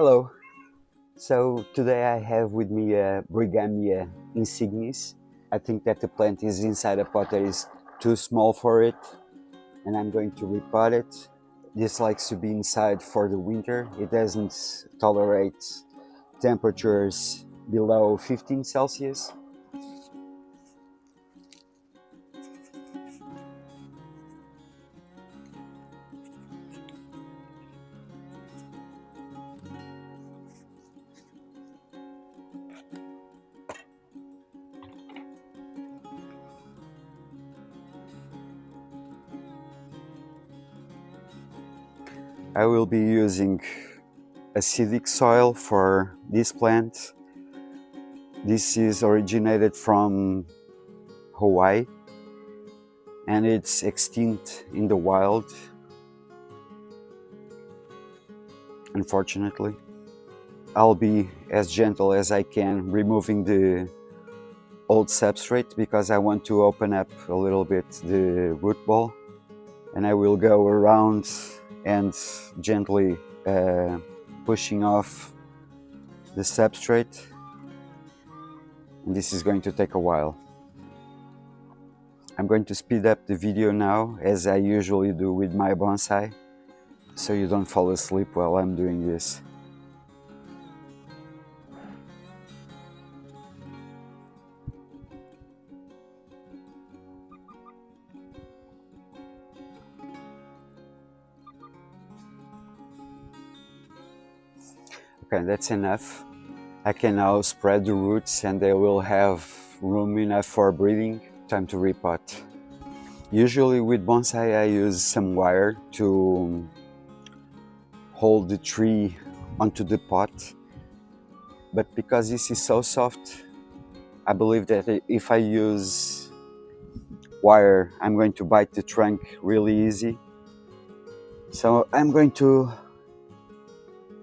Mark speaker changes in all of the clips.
Speaker 1: Hello. So today I have with me a Brighamia insignis. I think that the plant is inside a pot that is too small for it, and I'm going to repot it. This likes to be inside for the winter. It doesn't tolerate temperatures below 15 Celsius. I will be using acidic soil for this plant. This is originated from Hawaii and it's extinct in the wild, unfortunately. I'll be as gentle as I can removing the old substrate because I want to open up a little bit the root ball, and I will go around and gently pushing off the substrate, and this is going to take a while. I'm going to speed up the video now as I usually do with my bonsai, so you don't fall asleep while I'm doing this. Okay, that's enough. I can now spread the roots and they will have room enough for breathing. Time to repot. Usually with bonsai I use some wire to hold the tree onto the pot, but because this is so soft, I believe that if I use wire I'm going to bite the trunk really easy. So I'm going to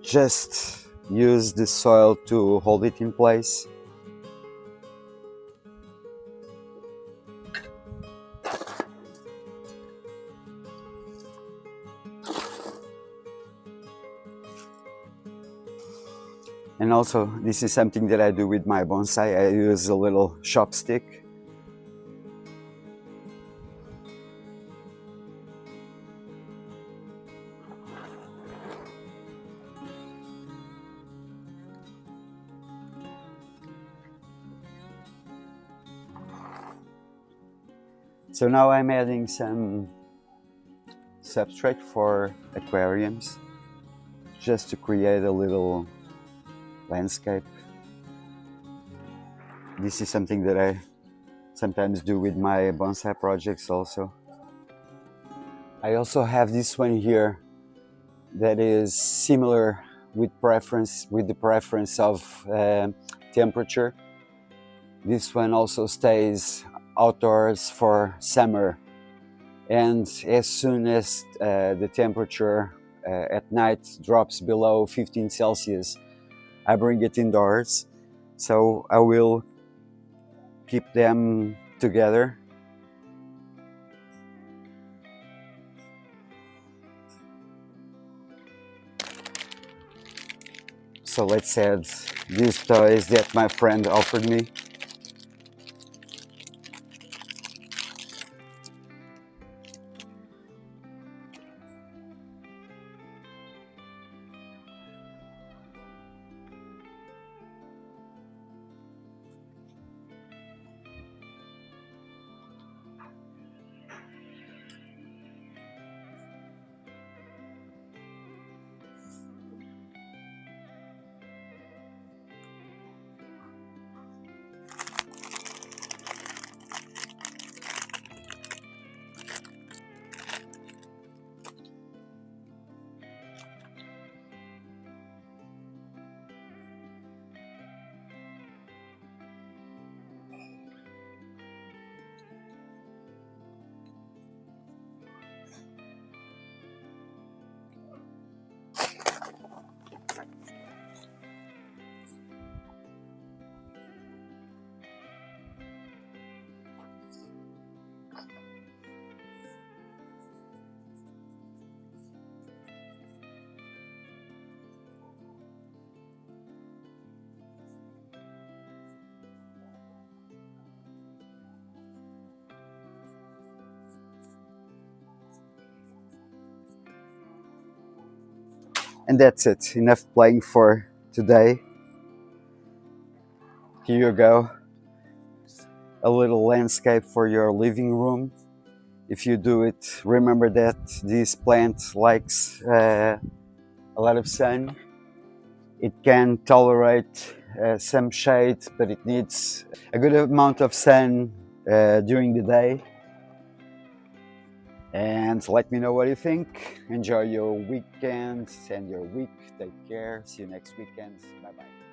Speaker 1: just use the soil to hold it in place. And also, this is something that I do with my bonsai. I use a little chopstick. So now I'm adding some substrate for aquariums, just to create a little landscape. This is something that I sometimes do with my bonsai projects also. I also have this one here that is similar with the preference of temperature. This one also stays outdoors for summer, and as soon as the temperature at night drops below 15 Celsius, I bring it indoors. So I will keep them together. So let's add these toys that my friend offered me. And that's it, enough playing for today. Here you go, a little landscape for your living room. If you do it, remember that this plant likes a lot of sun. It can tolerate some shade, but it needs a good amount of sun during the day. And let me know what you think. Enjoy your weekend and your week. Take care. See you next weekend. Bye bye.